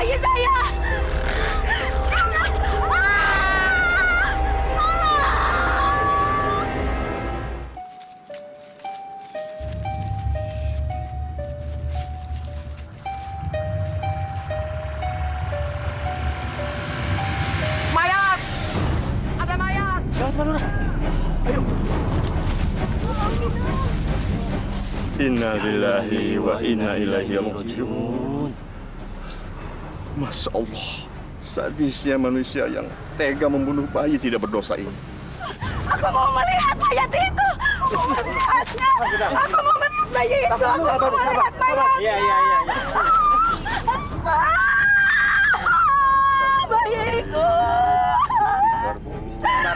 bayi saya! Jangan! Tolong! Mayat! Ada mayat! Gawat, Pak Lurah. Ayo. Inna lillahi wa inna ilaihi raji'un. Masya Allah, sadisnya manusia yang tega membunuh bayi tidak berdosa ini. Aku mau melihat mayat itu! Aku mau melihatnya! Aku mau melihat bayi itu! Aku mau melihat mayat! Iya. Bayiku!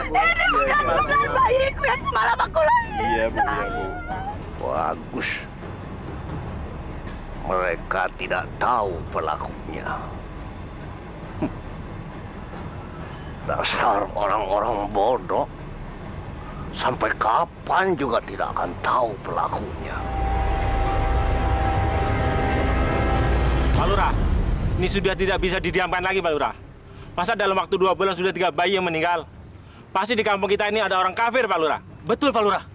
Ini benar-benar bayiku yang semalam aku lahir! Iya, Bu. Bagus. Mereka tidak tahu pelakunya. Dasar orang-orang bodoh. Sampai kapan juga tidak akan tahu pelakunya. Pak Lurah, ini sudah tidak bisa didiamkan lagi, Pak Lurah. Masa dalam waktu 2 bulan sudah 3 bayi yang meninggal? Pasti di kampung kita ini ada orang kafir, Pak Lurah. Betul, Pak Lurah.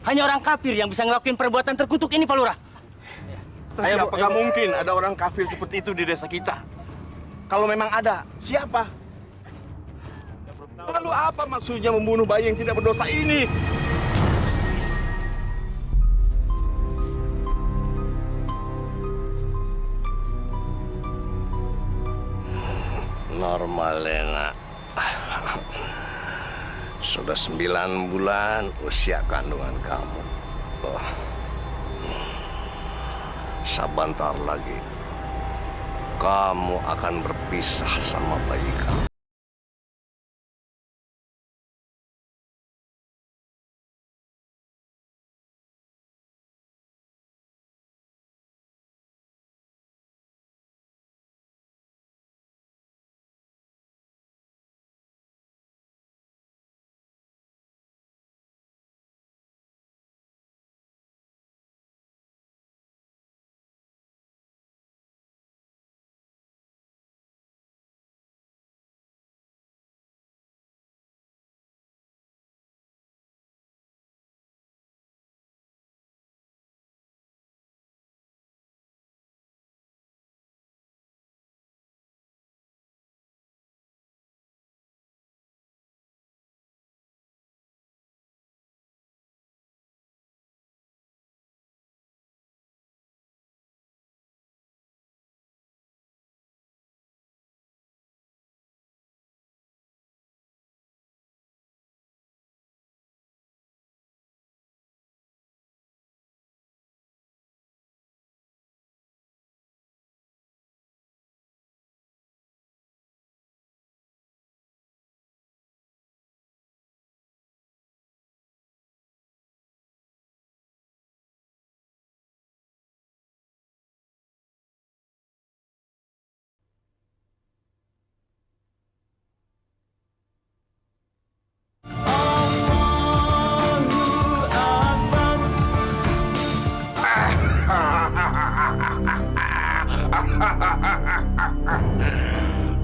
Hanya orang kafir yang bisa ngelakuin perbuatan terkutuk ini, Pak Lurah. Tapi apakah mungkin ada orang kafir seperti itu di desa kita? Kalau memang ada, siapa? Lalu apa maksudnya membunuh bayi yang tidak berdosa ini? Normalena. Sudah 9 bulan usia kandungan kamu. Sebentar lagi kamu akan berpisah sama bayi kamu.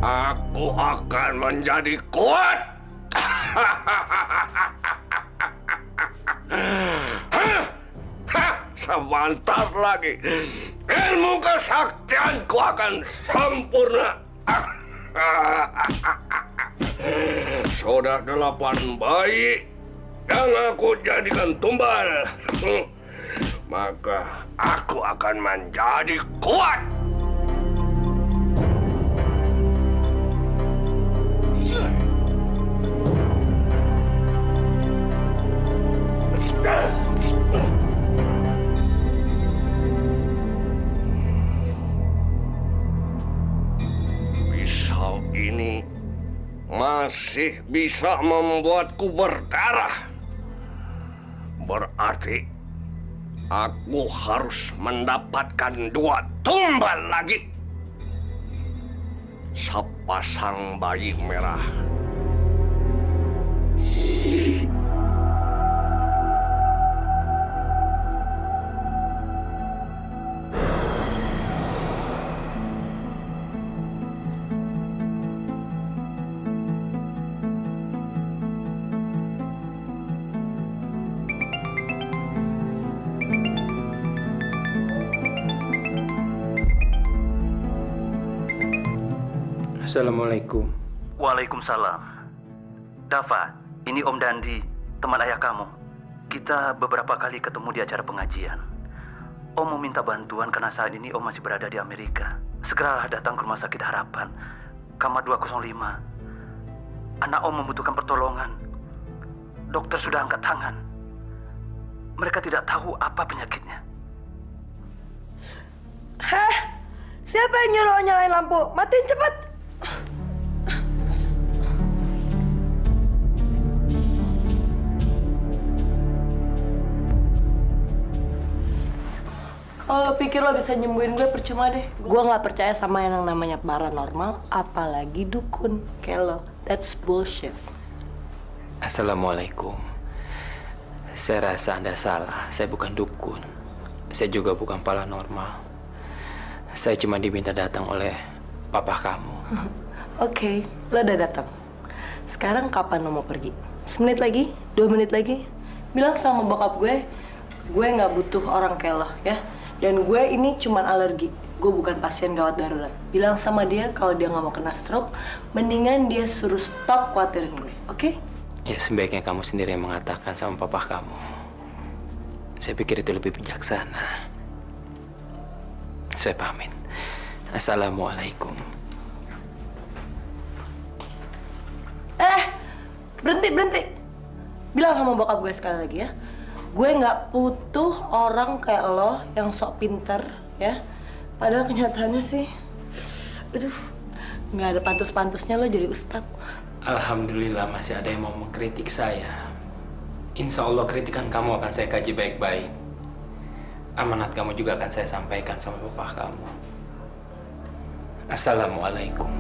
Aku akan menjadi kuat. Sebentar lagi ilmu kesaktianku akan sempurna. Sudah 8 bayi yang aku jadikan tumbal. Maka aku akan menjadi kuat. Pisau ini masih bisa membuatku berdarah. Berarti aku harus mendapatkan 2 tumbal lagi. Sepasang bayi merah. Assalamualaikum. Waalaikumsalam. Dava, ini Om Dandi, teman ayah kamu. Kita beberapa kali ketemu di acara pengajian. Om mau minta bantuan karena saat ini Om masih berada di Amerika. Segeralah datang ke Rumah Sakit Harapan, kamar 205. Anak Om membutuhkan pertolongan. Dokter sudah angkat tangan. Mereka tidak tahu apa penyakitnya. Hah? Siapa yang nyuruh nyalain lampu? Matiin cepet! Kalau lo pikir lo bisa nyembuhin gue, percuma deh. Gue nggak percaya sama yang namanya paranormal, apalagi dukun kayak lo. That's bullshit. Assalamualaikum. Saya rasa Anda salah. Saya bukan dukun. Saya juga bukan paranormal. Saya cuma diminta datang oleh papa kamu. Oke, lo udah datang. Sekarang kapan lo mau pergi? 1 menit lagi? 2 menit lagi? Bilang sama bokap gue nggak butuh orang kayak lo, ya. Dan gue ini cuman alergi. Gue bukan pasien gawat darurat. Bilang sama dia kalau dia nggak mau kena stroke, mendingan dia suruh stop khawatirin gue, oke? Ya sebaiknya kamu sendiri yang mengatakan sama papa kamu. Saya pikir itu lebih bijaksana. Saya pamit. Assalamualaikum. Berhenti. Bilang sama bokap gue sekali lagi ya. Gue nggak butuh orang kayak lo yang sok pinter, ya. Padahal kenyataannya sih, aduh, nggak ada pantas-pantasnya lo jadi ustadz. Alhamdulillah masih ada yang mau mengkritik saya. Insya Allah kritikan kamu akan saya kaji baik-baik. Amanat kamu juga akan saya sampaikan sama papa kamu. Assalamualaikum.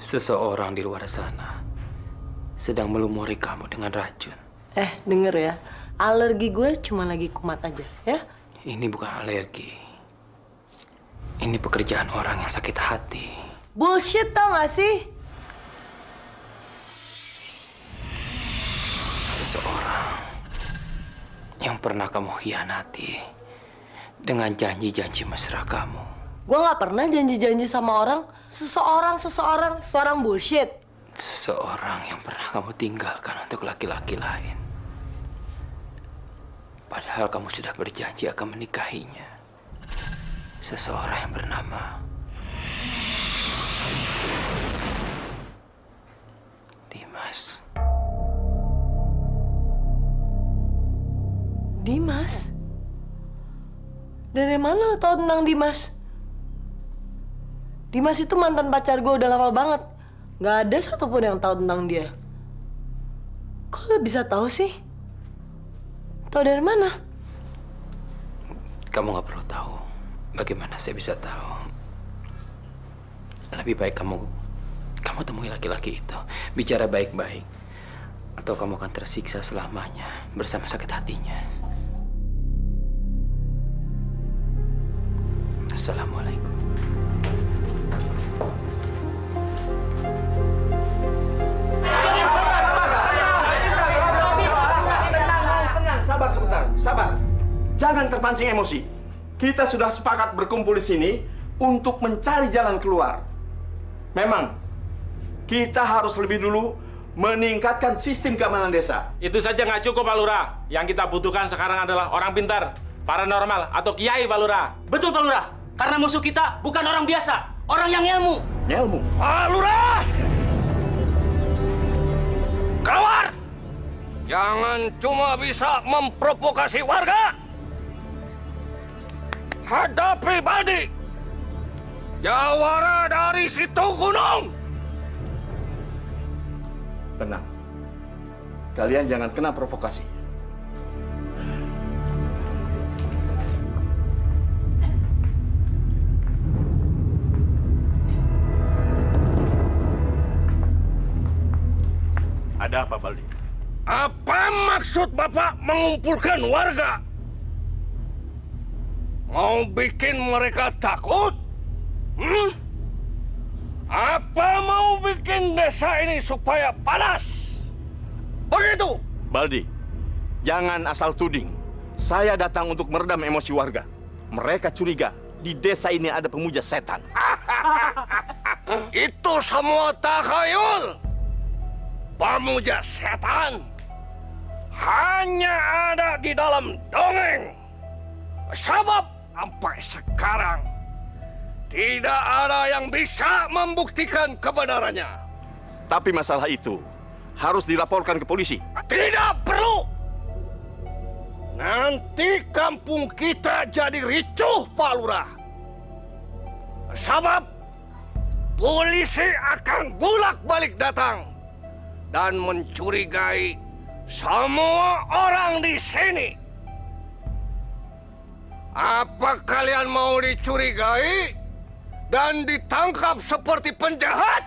Seseorang di luar sana sedang melumuri kamu dengan racun. Denger ya, alergi gue cuma lagi kumat aja, ya. Ini bukan alergi. Ini pekerjaan orang yang sakit hati. Bullshit, tau gak sih? Seseorang yang pernah kamu hianati dengan janji-janji mesra kamu. Gue gak pernah janji-janji sama orang. Seseorang bullshit. Seseorang yang pernah kamu tinggalkan untuk laki-laki lain. Padahal kamu sudah berjanji akan menikahinya. Seseorang yang bernama Dimas. Dimas? Dari mana lo tau tentang Dimas? Dimas itu mantan pacar gue udah lama banget. Gak ada satupun yang tahu tentang dia. Kok lo bisa tahu sih? Tahu dari mana? Kamu gak perlu tahu. Bagaimana saya bisa tahu? Lebih baik kamu temui laki-laki itu. Bicara baik-baik. Atau kamu akan tersiksa selamanya bersama sakit hatinya. Assalamualaikum. Sabar sebentar, sabar. Jangan terpancing emosi. Kita sudah sepakat berkumpul di sini untuk mencari jalan keluar. Memang, kita harus lebih dulu meningkatkan sistem keamanan desa. Itu saja nggak cukup, Pak Lurah. Yang kita butuhkan sekarang adalah orang pintar, paranormal, atau kiai, Pak Lurah. Betul, Pak Lurah. Karena musuh kita bukan orang biasa, orang yang ilmu. Ilmu? Pak Lurah! Keluar! Jangan cuma bisa memprovokasi warga. Hadapi Baldi, jawara dari situ gunung. Tenang. Kalian jangan kena provokasi. Ada apa, Baldi? Apa maksud Bapak mengumpulkan warga? Mau bikin mereka takut? Apa mau bikin desa ini supaya panas? Begitu? Baldi, jangan asal tuding. Saya datang untuk meredam emosi warga. Mereka curiga di desa ini ada pemuja setan. Itu semua takhayul. Pemuja setan hanya ada di dalam dongeng. Sebab sampai sekarang tidak ada yang bisa membuktikan kebenarannya. Tapi masalah itu harus dilaporkan ke polisi. Tidak perlu. Nanti kampung kita jadi ricuh, Pak Lurah. Sebab polisi akan bolak-balik datang dan mencurigai semua orang di sini. Apa kalian mau dicurigai dan ditangkap seperti penjahat?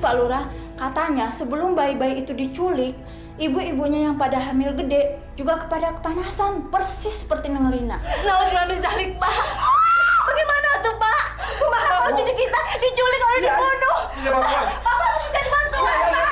Pak Lurah, katanya sebelum bayi-bayi itu diculik, ibu-ibunya yang pada hamil gede juga kepada kepanasan, persis seperti Neng Lina. Nah, dizalik, Pak. Bagaimana tuh, Pak? Kumaha kalau cucu kita diculik oleh dibunuh? Bapak harus jadi bantuan, Pak.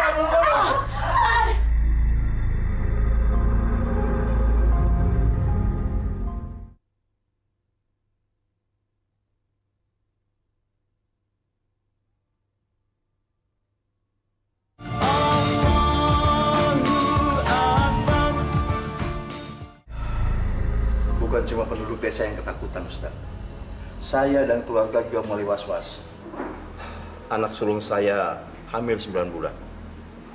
Bukan cuma penduduk desa yang ketakutan, Ustaz. Saya dan keluarga juga mulai was-was. Anak sulung saya hamil 9 bulan.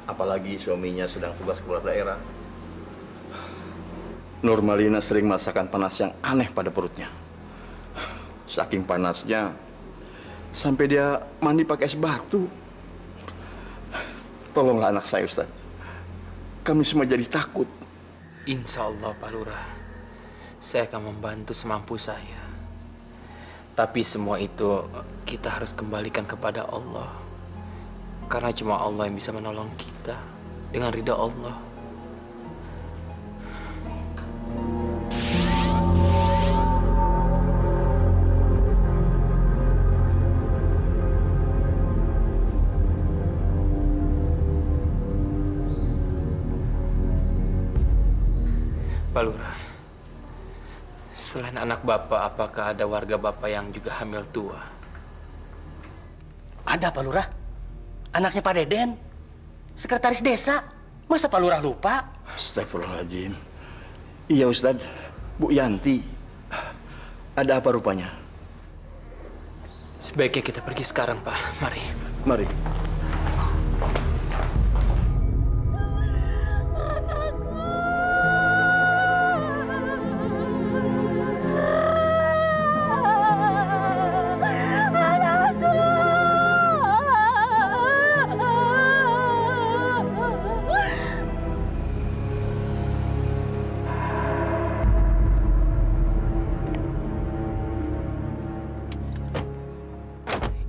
Apalagi suaminya sedang tugas keluar daerah. Nurmalina sering merasakan panas yang aneh pada perutnya. Saking panasnya, sampai dia mandi pakai es batu. Tolonglah anak saya, Ustaz. Kami semua jadi takut. Insya Allah, Pak Lurah. Saya akan membantu semampu saya. Tapi semua itu kita harus kembalikan kepada Allah. Karena cuma Allah yang bisa menolong kita dengan ridha Allah. Pak Lurah, selain anak Bapak, apakah ada warga Bapak yang juga hamil tua? Ada Pak Lurah. Anaknya Pak Deden. Sekretaris desa. Masa Pak Lurah lupa? Astagfirullahaladzim. Iya, Ustaz. Bu Yanti. Ada apa rupanya? Sebaiknya kita pergi sekarang, Pak. Mari. Mari.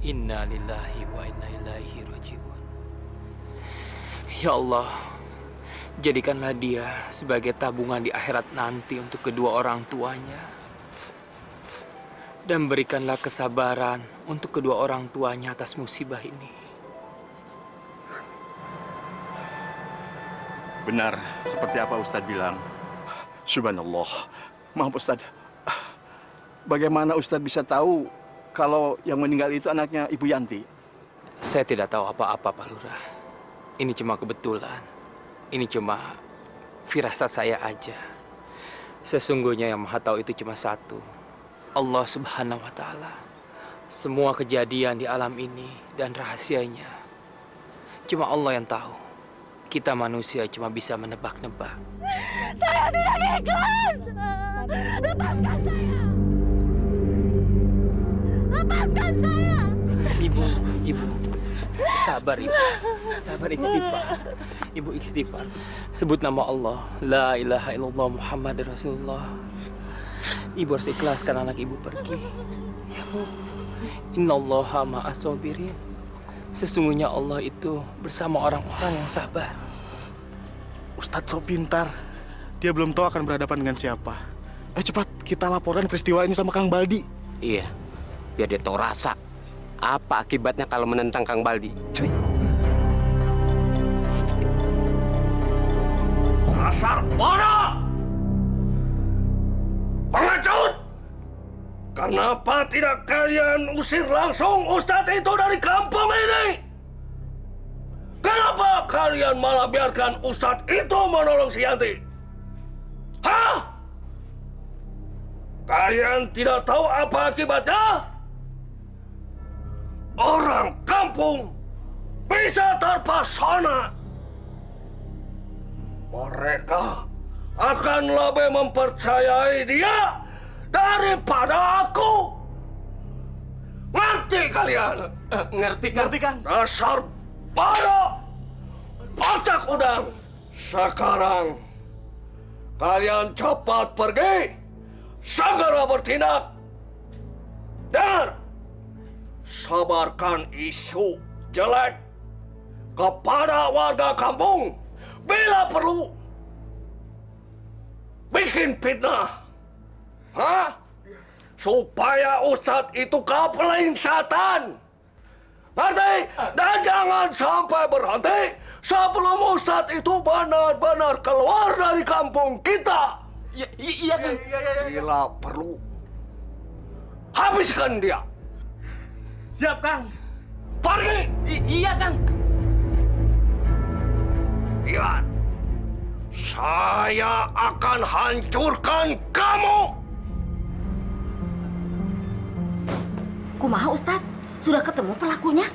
Inna lillahi wa inna ilaihi raji'un. Ya Allah, Jadikanlah dia sebagai tabungan di akhirat nanti untuk kedua orang tuanya. Dan berikanlah kesabaran untuk kedua orang tuanya atas musibah ini. Benar, seperti apa Ustadz bilang. Subhanallah. Maaf Ustadz. Bagaimana Ustadz bisa tahu kalau yang meninggal itu anaknya Ibu Yanti? Saya tidak tahu apa-apa, Pak Lurah. Ini cuma kebetulan. Ini cuma firasat saya aja. Sesungguhnya yang Maha Tahu itu cuma satu. Allah Subhanahu wa Ta'ala. Semua kejadian di alam ini dan rahasianya cuma Allah yang tahu. Kita manusia cuma bisa menebak-nebak. Saya tidak ikhlas. Lepaskan saya. Lepaskan saya. Ibu. Sabar, Ibu. Sabar, istighfar. Ibu istighfar. Sebut nama Allah. La ilaha illallah Muhammad Rasulullah. Ibu harus ikhlaskan anak ibu pergi. Ya, Bu. Innallaha ma'as sabirin. Sesungguhnya Allah itu bersama orang-orang yang sabar. Ustadz so pintar. Dia belum tahu akan berhadapan dengan siapa. Cepat, kita laporkan peristiwa ini sama Kang Baldi. Iya, biar dia tahu rasa. Apa akibatnya kalau menentang Kang Baldi? Cuy. Dasar bodoh! Pengecut! Kenapa tidak kalian usir langsung Ustadz itu dari kampung ini? Kenapa kalian malah biarkan Ustadz itu menolong si Yanti? Hah? Kalian tidak tahu apa akibatnya? Orang kampung bisa terpesona. Mereka akan lebih mempercayai dia daripada aku. Ngerti kalian? Ngerti, Kang? Dasar bodoh! Otak udang! Sekarang kalian cepat pergi, segera bertindak. Dengar, sabarkan isu jelek kepada warga kampung. Bila perlu, bikin fitnah. Hah? Supaya Ustadz itu kapeling setan. Ngerti? Dan jangan sampai berhenti sebelum Ustadz itu benar-benar keluar dari kampung kita. Iya, Kang. Bila perlu, habiskan dia. Siap, Kang. Pergi! Iya, Kang. Lihat, saya akan hancurkan kamu. Kumaha Ustadz? Sudah ketemu pelakunya?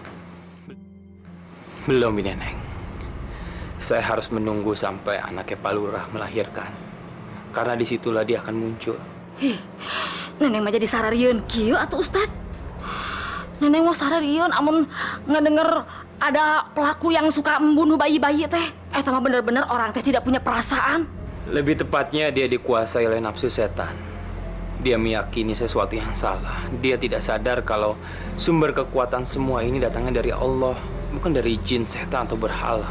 Belum, ini Neng. Saya harus menunggu sampai anaknya Pak Lurah melahirkan. Karena disitulah dia akan muncul. Neneng mah jadi sararieun kieu atuh Ustadz. Neneng mah sararieun amun ngedenger ada pelaku yang suka membunuh bayi-bayi teh. Eta mah bener-bener orang teh tidak punya perasaan. Lebih tepatnya dia dikuasai oleh nafsu setan. Dia meyakini sesuatu yang salah. Dia tidak sadar kalau sumber kekuatan semua ini datangnya dari Allah, bukan dari jin, setan, atau berhala.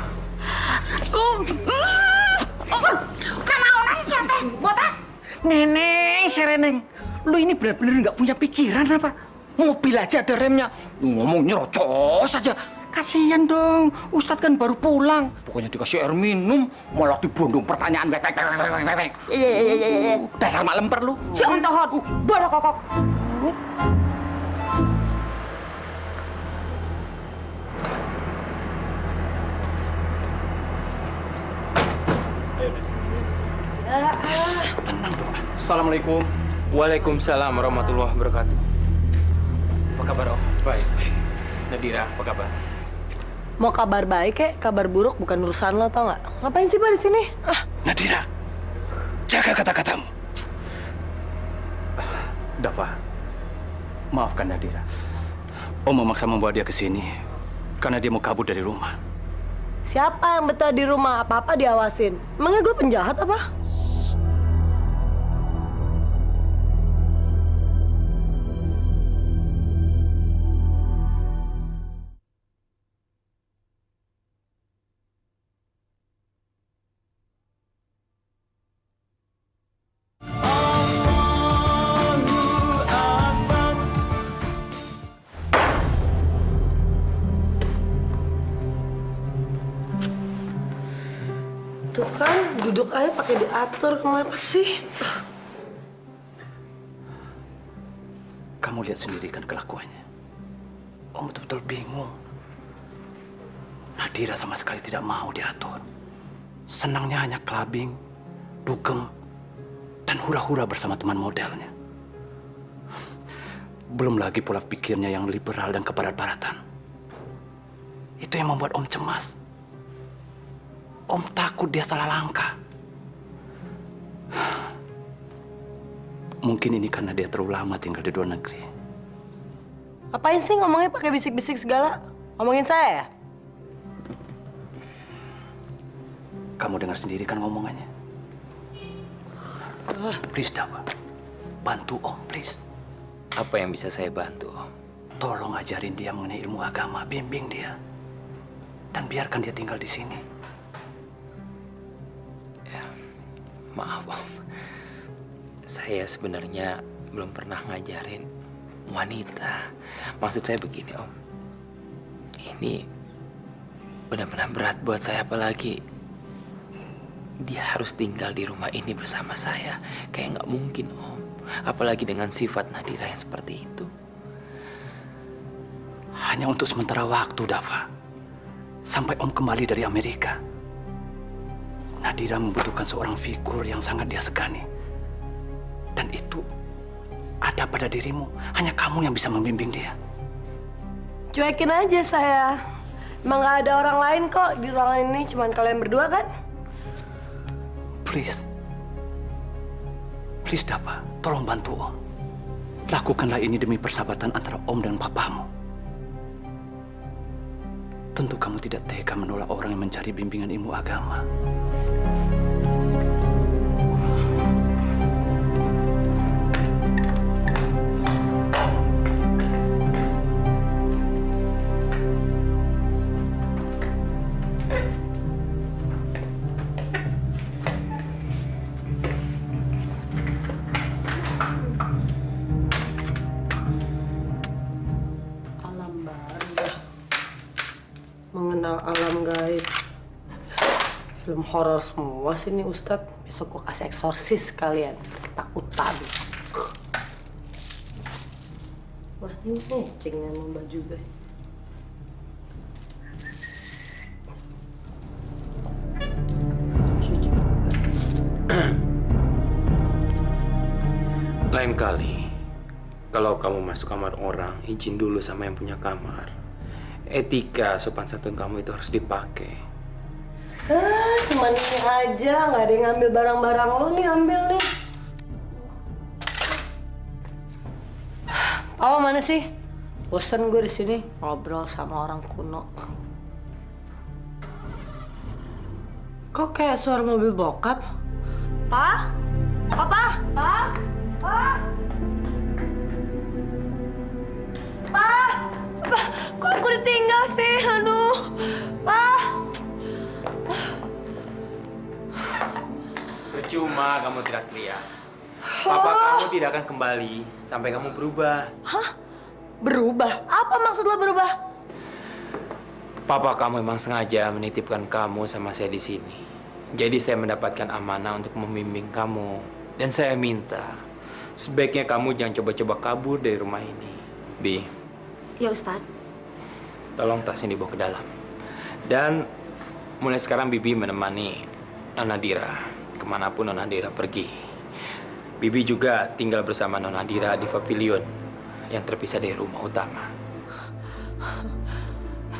Kanaonan sia teh, botak? Neneng, Sereneng. Lu ini benar-benar nggak punya pikiran apa? Mobil aja ada remnya. Lu ngomong nyerocos aja. Kasihan dong, Ustadz kan baru pulang. Pokoknya dikasih air minum, malah dibondong pertanyaan. Iya. Dasar mak lemper lu. Si ontohot, bola kokok. Tenang dong. Assalamualaikum. Waalaikumsalam warahmatullahi wabarakatuh. Apa kabar, Om? Baik. Nadira, apa kabar? Mau kabar baik kek, kabar buruk bukan urusan lo, tau nggak? Ngapain sih Pak di sini? Nadira, jaga kata-katamu. Dava, maafkan Nadira. Om memaksa membawa dia ke sini karena dia mau kabur dari rumah. Siapa yang betah di rumah? Apa-apa diawasin. Emangnya gue penjahat apa? duduk aja pakai diatur, kenapa sih? Kamu lihat sendiri kan kelakuannya. Om betul-betul bingung. Nadira sama sekali tidak mau diatur. Senangnya hanya clubbing, dugem, dan hura-hura bersama teman modelnya. Belum lagi pola pikirnya yang liberal dan kebarat-baratan. Itu yang membuat Om cemas. Om takut dia salah langkah. Mungkin ini karena dia terlalu lama tinggal di luar negeri. Apain sih ngomongnya pakai bisik-bisik segala? Ngomongin saya ya? Kamu dengar sendiri kan ngomongannya? Please, Dawa. Bantu Om, please. Apa yang bisa saya bantu, Om? Tolong ajarin dia mengenai ilmu agama, bimbing dia. Dan biarkan dia tinggal di sini. Ya, maaf, Om. Saya sebenarnya belum pernah ngajarin wanita. Maksud saya begini, Om. Ini benar-benar berat buat saya, apalagi dia harus tinggal di rumah ini bersama saya. Kayak nggak mungkin, Om. Apalagi dengan sifat Nadira yang seperti itu. Hanya untuk sementara waktu, Dava. Sampai Om kembali dari Amerika. Nadira membutuhkan seorang figur yang sangat dia segani. Dan itu ada pada dirimu. Hanya kamu yang bisa membimbing dia. Cuekin aja saya. Emang gak ada orang lain kok di ruangan ini, cuman kalian berdua kan? Please. Please, Dava. Tolong bantu Om. Lakukanlah ini demi persahabatan antara Om dan papamu. Tentu kamu tidak tega menolak orang yang mencari bimbingan ilmu agama. Mengenal alam gaib. Film horor semua sih nih Ustadz. Besok gua kasih eksorsis kalian. Ketakutan. Wah, ini ngeceng emang baju gue. Lain kali, kalau kamu masuk kamar orang, izin dulu sama yang punya kamar. Etika sopan santun kamu itu harus dipakai. Cuman ini aja, nggak ada yang ngambil barang-barang lo nih, ambil nih. Papa mana sih? Bosan gue di sini ngobrol sama orang kuno. Kok kayak suara mobil bokap? Pa? Papa? Pa? Pa? Pa? Pa? Kok aku ditinggal sih? Aduh. Pa? Percuma kamu teriak-teriak. Papa kamu tidak akan kembali sampai kamu berubah. Hah? Berubah? Apa maksud lo berubah? Papa kamu memang sengaja menitipkan kamu sama saya di sini. Jadi saya mendapatkan amanah untuk membimbing kamu. Dan saya minta, sebaiknya kamu jangan coba-coba kabur dari rumah ini. Bi. Ya, Ustadz. Tolong tasnya dibawa ke dalam. Dan mulai sekarang Bibi menemani Nona Dira kemanapun Nona Dira pergi. Bibi juga tinggal bersama Nona Dira di pavilion yang terpisah dari rumah utama.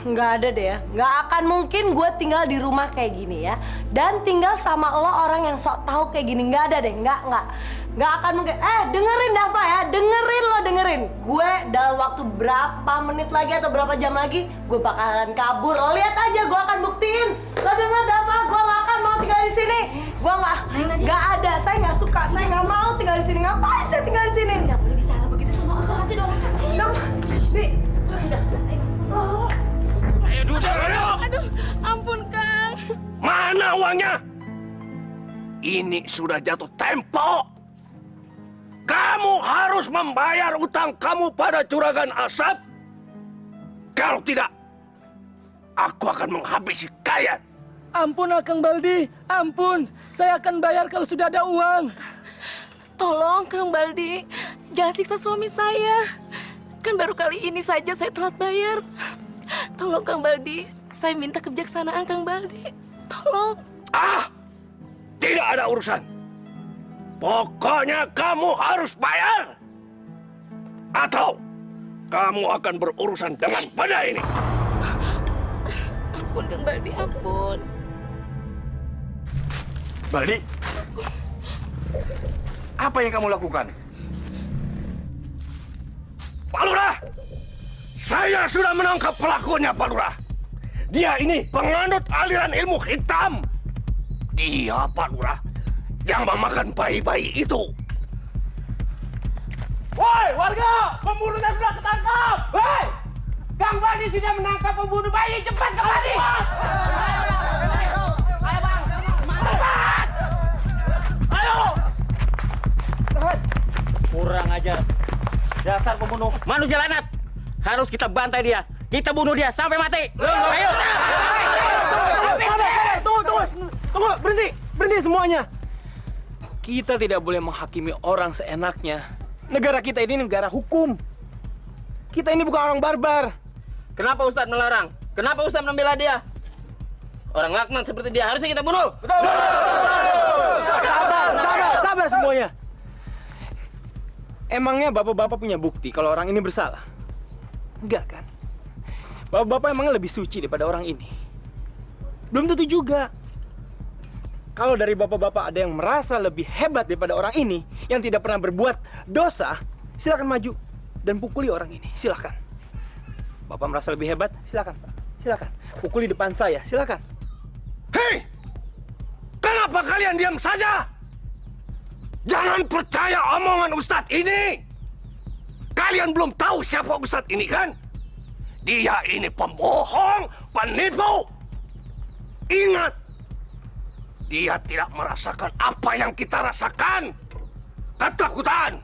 Nggak ada deh ya. Nggak akan mungkin gue tinggal di rumah kayak gini ya. Dan tinggal sama lo orang yang sok tahu kayak gini. Nggak ada deh. Nggak akan mungkin. Dengerin Dava ya. Dengerin. Gue dalam waktu berapa menit lagi atau berapa jam lagi, gue bakalan kabur. Lo lihat aja, gue akan buktiin. Lo denger Dava, gue nggak akan mau tinggal di sini. Gue nggak ada. Saya nggak suka. Saya nggak mau tinggal di sini. Ngapain saya tinggal di sini? Nggak boleh bicara begitu sama Ustadz, nanti dong. Bi. Sudah. Ayo masuk. Ayo duduk. Aduh, ampun Kang. Mana uangnya? Ini sudah jatuh tempo. Kamu harus membayar utang kamu pada Juragan Asap. Kalau tidak, aku akan menghabisi kalian. Ampun Kang Baldi, ampun. Saya akan bayar kalau sudah ada uang. Tolong Kang Baldi, jangan siksa suami saya. Kan baru kali ini saja saya telat bayar. Tolong Kang Baldi, saya minta kebijaksanaan Kang Baldi. Tolong. Tidak ada urusan. Pokoknya kamu harus bayar. Atau kamu akan berurusan dengan benda ini. Ampun Kang Baldi, ampun. Baldi, apa yang kamu lakukan? Pak Lurah, saya sudah menangkap pelakunya, Pak Lurah. Dia ini penganut aliran ilmu hitam. Dia, Pak Lurah, yang memakan bayi-bayi itu. Woi, warga! Pembunuhnya sudah ketangkap! Woi! Kang Baldi sudah menangkap pembunuh bayi. Cepat, Kang Baldi! Kurang ajar. Dasar pembunuh. Manusia lanat. Harus kita bantai dia. Kita bunuh dia sampai mati. Ayo. Tunggu, berhenti semuanya. Kita tidak boleh menghakimi orang seenaknya. Negara kita ini negara hukum. Kita ini bukan orang barbar. Kenapa Ustadz melarang? Kenapa Ustadz membela dia? Orang laknat seperti dia harusnya kita bunuh. Sabar semuanya. Emangnya bapak-bapak punya bukti kalau orang ini bersalah? Enggak kan? Bapak-bapak emangnya lebih suci daripada orang ini? Belum tentu juga. Kalau dari bapak-bapak ada yang merasa lebih hebat daripada orang ini yang tidak pernah berbuat dosa, silakan maju dan pukuli orang ini. Silakan. Bapak merasa lebih hebat? Silakan, Pak. Silakan. Pukuli depan saya. Silakan. Hei! Kenapa kalian diam saja? Jangan percaya omongan Ustadz ini. Kalian belum tahu siapa Ustadz ini kan? Dia ini pembohong, penipu. Ingat, dia tidak merasakan apa yang kita rasakan. Ketakutan,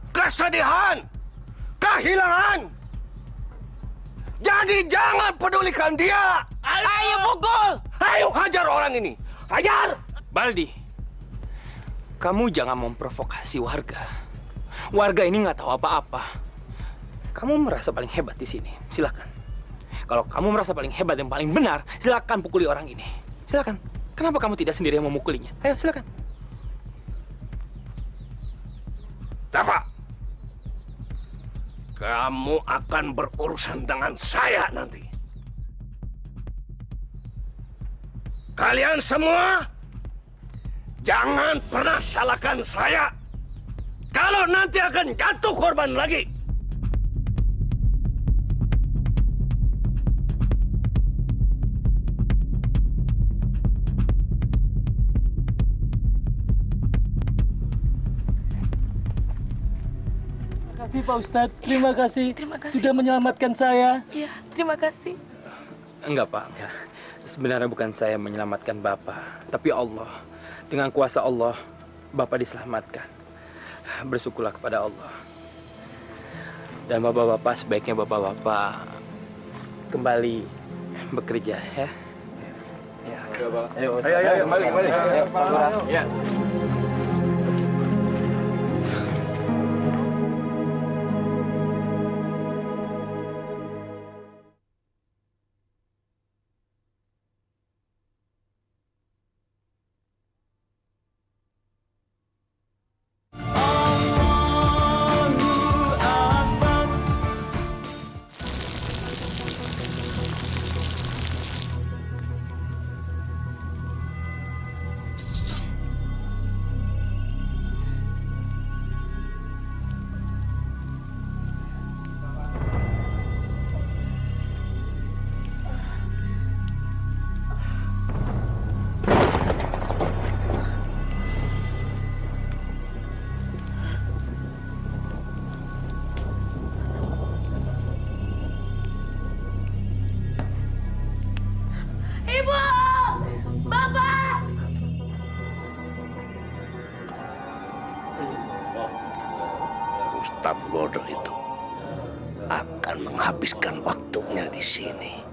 kesedihan, kehilangan. Jadi jangan pedulikan dia. Ayo pukul! Ayo hajar orang ini. Hajar! Baldi, kamu jangan memprovokasi warga. Warga ini nggak tahu apa-apa. Kamu merasa paling hebat di sini. Silakan. Kalau kamu merasa paling hebat dan paling benar, silakan pukuli orang ini. Silakan. Kenapa kamu tidak sendiri yang memukulinya? Ayo, silakan. Dafa, kamu akan berurusan dengan saya nanti. Kalian semua jangan pernah salahkan saya. Kalau nanti akan jatuh korban lagi. Terima kasih Pak Ustadz, terima kasih. Terima kasih, Sudah menyelamatkan saya. Iya, terima kasih. Enggak, Pak. Enggak. Sebenarnya bukan saya menyelamatkan Bapak, tapi Allah. Dengan kuasa Allah, Bapak diselamatkan. Bersyukurlah kepada Allah. Dan Bapak-bapak, sebaiknya Bapak-bapak kembali bekerja, ya. Ya, ayo, kembali. Ya. Ibu! Bapak! Ustadz bodoh itu akan menghabiskan waktunya di sini.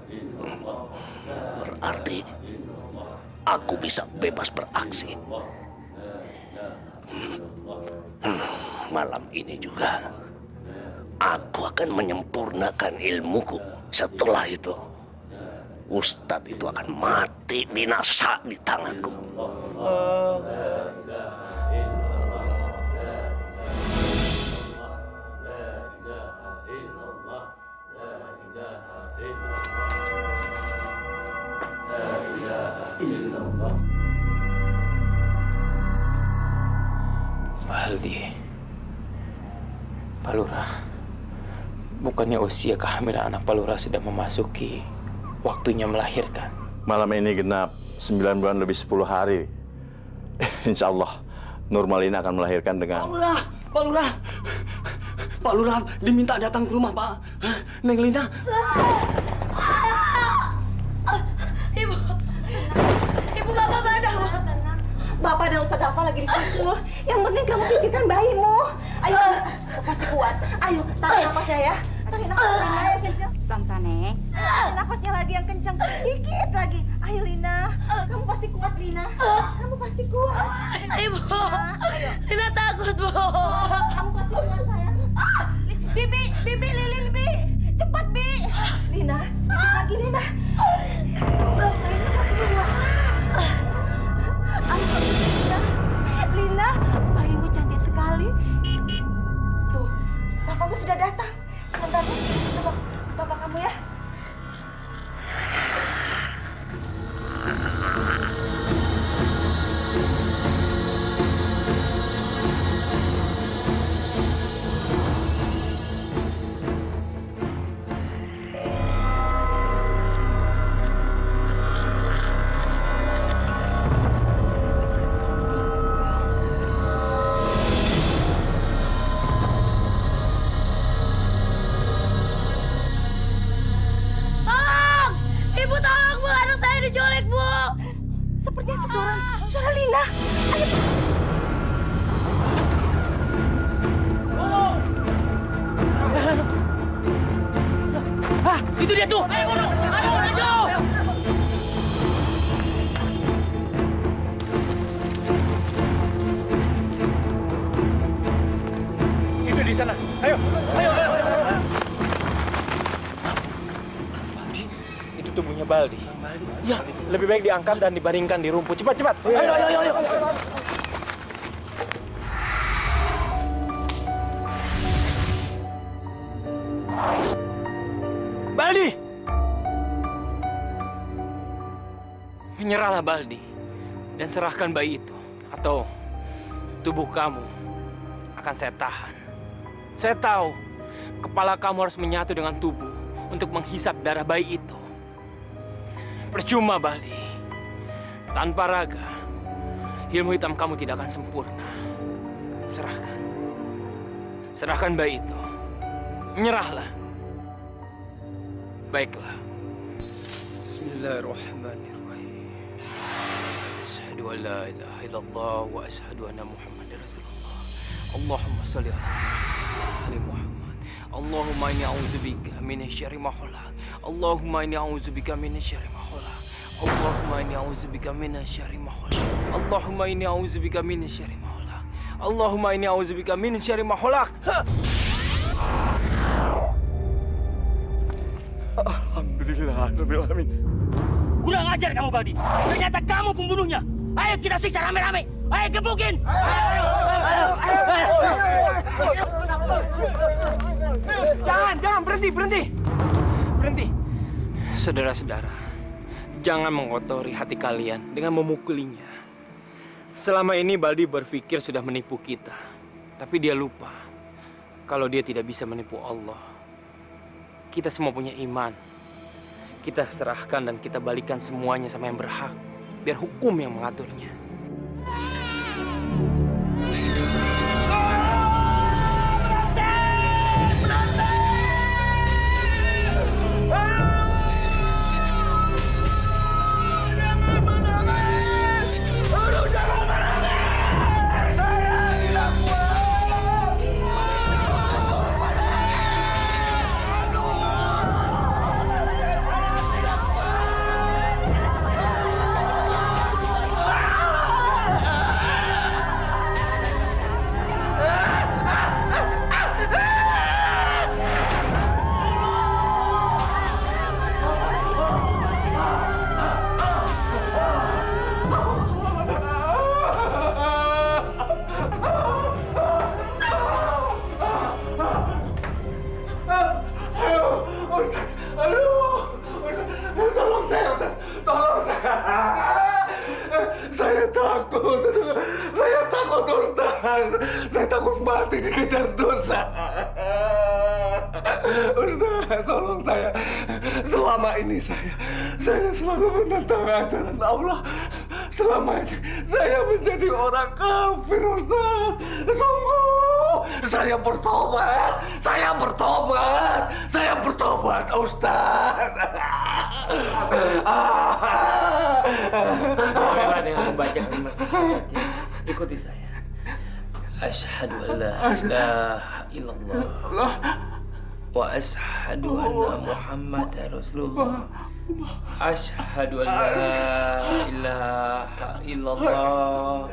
Berarti aku bisa bebas beraksi. Malam ini juga, aku akan menyempurnakan ilmuku. Setelah itu, Ustadz itu akan mati binasa di tanganku. Baldi, Pak Lurah, bukannya usia kehamilan anak Pak Lurah sudah memasuki waktunya melahirkan? Malam ini genap 9 bulan lebih 10 hari. Insya Allah, Nurmalina akan melahirkan dengan... Pak Lurah diminta datang ke rumah, Pak. Hah? Neng Lina. Ibu Bapak mana? Bapak dan Ustadz Dafa lagi disusul. Yang penting kamu pikirkan bayimu. Ayo, pasti kuat. Ayo, tarik napasnya ya. Tarik napasnya yang kencang. Pelan-pelan, Neng. Napasnya lagi yang kencang. Dikit lagi. Ayo, Lina. Kamu pasti kuat, Lina. Kamu pasti kuat. Ibu. Lina takut, Bu. Kamu pasti kuat, sayang. Bibi, Lilin, Bi. Cepat, Bi. Lina, sedikit lagi, Lina. Lina, bayimu cantik sekali. Tuh, bapakmu sudah datang. Sebentar, coba bapak kamu ya. Sepertinya itu suara Lina. Ayo. Ah, itu dia tuh. Ayo, ayo. Itu di sana. Ayo. Baldi, itu tubuhnya Baldi. Ya, lebih baik diangkat dan dibaringkan di rumput. Cepat. Ayo. Baldi! Menyerahlah Baldi dan serahkan bayi itu, atau tubuh kamu akan saya tahan. Saya tahu kepala kamu harus menyatu dengan tubuh untuk menghisap darah bayi itu. Percuma, Baldi. Tanpa raga, ilmu hitam kamu tidak akan sempurna. Serahkan bayi itu. Menyerahlah. Baiklah. Bismillahirrahmanirrahim. Asyhadu an la ilaha illallah wa asyhadu anna Muhammadar Rasulullah. Allahumma shalli ala Muhammad. Allahumma inni a'udzubika minasyarri ma khalaq. Allahumma inni a'udzubika minasyarri ma khalaq. Allahumma inni a'udzubika minasyarri ma khalaq. Allahumma inni a'udzubika minasyarri ma khalaq. Allahumma inni a'udzubika minasyarri ma khalaq. Alhamdulillah, Rabbil Alamin. Kurang ajar kamu, Baldi. Ternyata kamu pembunuhnya. Ayo kita siksa rame-rame. Ayo gebukin. Jangan, berhenti. Saudara-saudara, jangan mengotori hati kalian dengan memukulinya. Selama ini Baldi berpikir sudah menipu kita, tapi dia lupa kalau dia tidak bisa menipu Allah. Kita semua punya iman. Kita serahkan dan kita balikan semuanya sama yang berhak, biar hukum yang mengaturnya. Saya takut mati dikejar dosa. Ustaz, tolong saya. Selama ini saya selalu menentang ajaran Allah. Selama ini saya menjadi orang kafir, Ustaz. Sungguh, saya bertobat. Saya bertobat, Ustaz. Mulailah dengan membaca kalimat syahadat ya. Ikuti saya. Asyhadu an la ilaha illallah wa asyhadu anna Muhammadar Rasulullah. Asyhadu an la ilaha illallah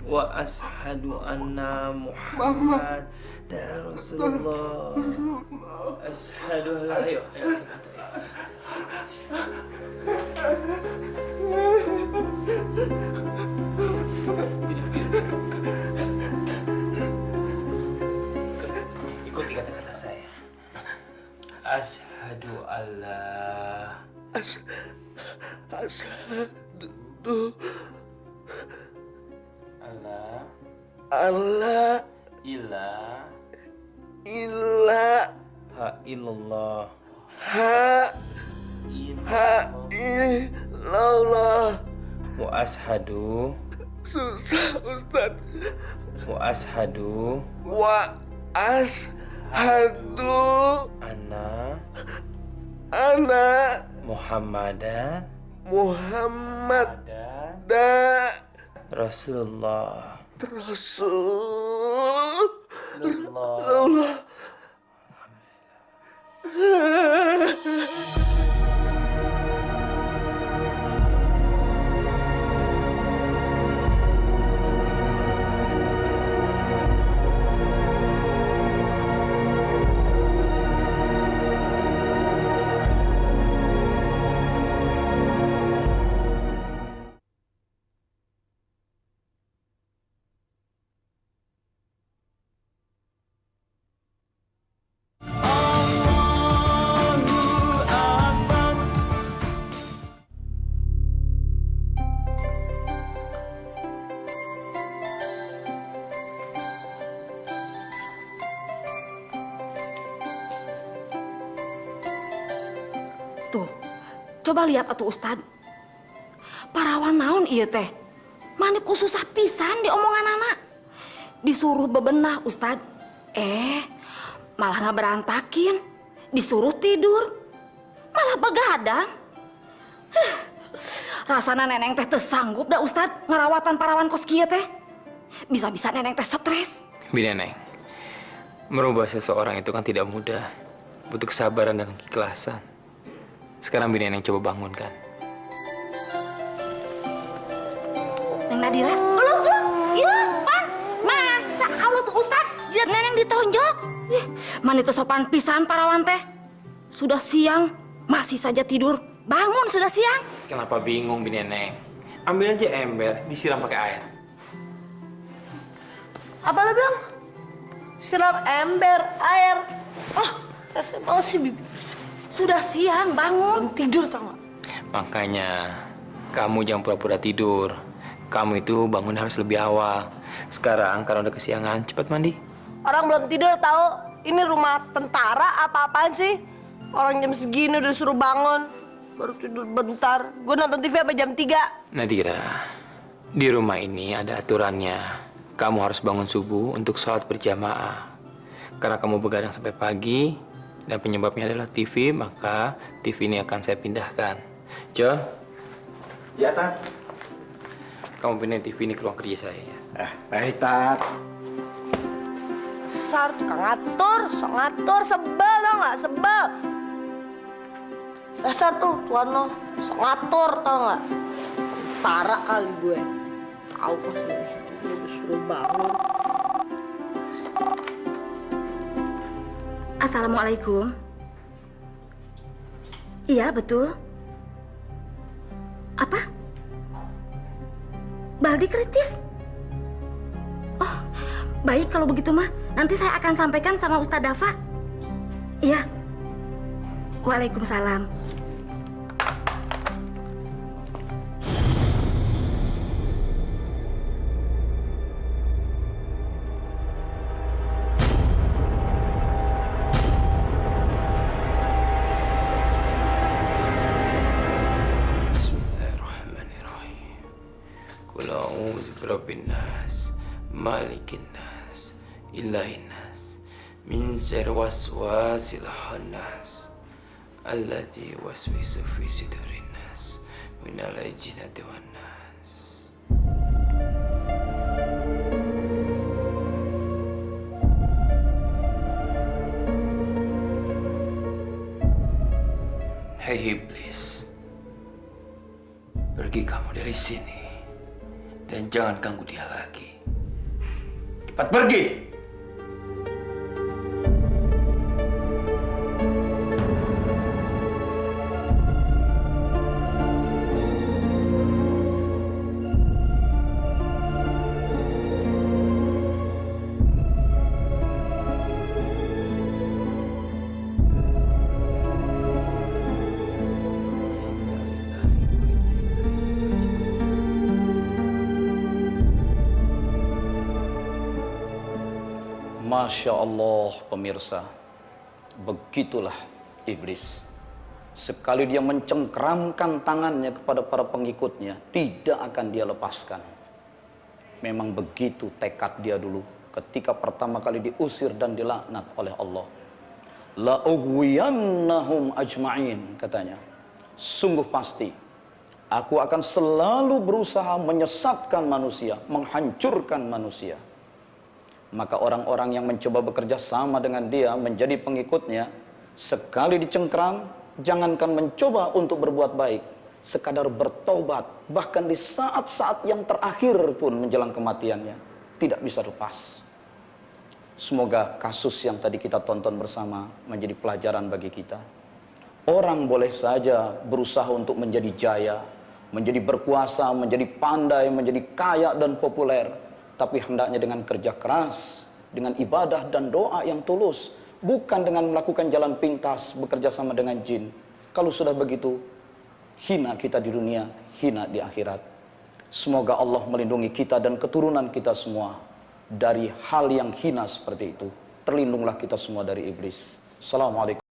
wa asyhadu anna Muhammadar Rasulullah. Asyhadu an la Ikuti kata-kata saya. Asyhadu alla Allah ha illallah illallah. wa ashadu Susah, Ustaz. wa ashadu Wa ashadu anna Muhammad Rasulullah. Rasulullah. Tuh, coba lihat atuh Ustad. Parawan naon ieu teh? Manik susah pisan di omongan anak. Disuruh bebenah Ustad. Malah nggak berantakin. Disuruh tidur. Malah begadang. Rasana neneng teh sanggup dah Ustad ngerawatan parawan kos kieu teh. Bisa-bisa neneng teh stres. Bineneng, merubah seseorang itu kan tidak mudah. Butuh kesabaran dan keikhlasan. Sekarang Bineneng coba bangunkan. Neng Nadira, iya, pan, masa Allah tuh Ustad, jidat neneng ditonjok. Man itu sopan pisan parawan teh. Sudah siang, masih saja tidur. Bangun sudah siang. Kenapa bingung Bineneng? Ambil aja ember, disiram pakai air. Apa lo bilang? Siram ember, air. Rasanya mau sih bibir. Sudah siang, bangun. Tidur tau gak? Makanya, kamu jangan pura-pura tidur. Kamu itu bangun harus lebih awal. Sekarang, karena udah kesiangan, cepat mandi. Orang belum tidur tahu. Ini rumah tentara apa-apaan sih? Orang jam segini udah suruh bangun. Baru tidur bentar. Gue nonton TV sampai jam 3. Nadira, di rumah ini ada aturannya. Kamu harus bangun subuh untuk sholat berjamaah. Karena kamu begadang sampai pagi, dan penyebabnya adalah TV, maka TV ini akan saya pindahkan. John? Ya, Tat. Kamu pindahin TV ini ke ruang kerja saya ya. Baik, Tat. Dasar tukang ngatur, sok ngatur, sebel tau gak? Sebel. Dasar tuh tuan lo, sok ngatur tau gak? Tara kali gue. Tahu pas gue disuruh bangun. Assalamualaikum. Iya, betul. Apa? Baldi kritis? Oh, baik kalau begitu mah. Nanti saya akan sampaikan sama Ustadz Dafa. Iya. Waalaikumsalam. nas, malikin nas, ilahin nas, min syarri waswasil khannas, allati waswisu fi sudurin nas, minal jinnati wan nas. Hei iblis, pergi kamu dari sini dan jangan ganggu dia lagi. Cepat pergi! Masya Allah pemirsa, begitulah iblis. Sekali dia mencengkeramkan tangannya kepada para pengikutnya, tidak akan dia lepaskan. Memang begitu tekad dia dulu ketika pertama kali diusir dan dilaknat oleh Allah. La ughwiyannahum ajma'in, katanya. Sungguh pasti aku akan selalu berusaha menyesatkan manusia, menghancurkan manusia. Maka orang-orang yang mencoba bekerja sama dengan dia menjadi pengikutnya, sekali dicengkram, jangankan mencoba untuk berbuat baik, sekadar bertobat, bahkan di saat-saat yang terakhir pun menjelang kematiannya, tidak bisa lepas. Semoga kasus yang tadi kita tonton bersama menjadi pelajaran bagi kita. Orang boleh saja berusaha untuk menjadi jaya, menjadi berkuasa, menjadi pandai, menjadi kaya dan populer. Tapi hendaknya dengan kerja keras, dengan ibadah dan doa yang tulus. Bukan dengan melakukan jalan pintas, bekerja sama dengan jin. Kalau sudah begitu, hina kita di dunia, hina di akhirat. Semoga Allah melindungi kita dan keturunan kita semua dari hal yang hina seperti itu. Terlindunglah kita semua dari iblis. Assalamualaikum.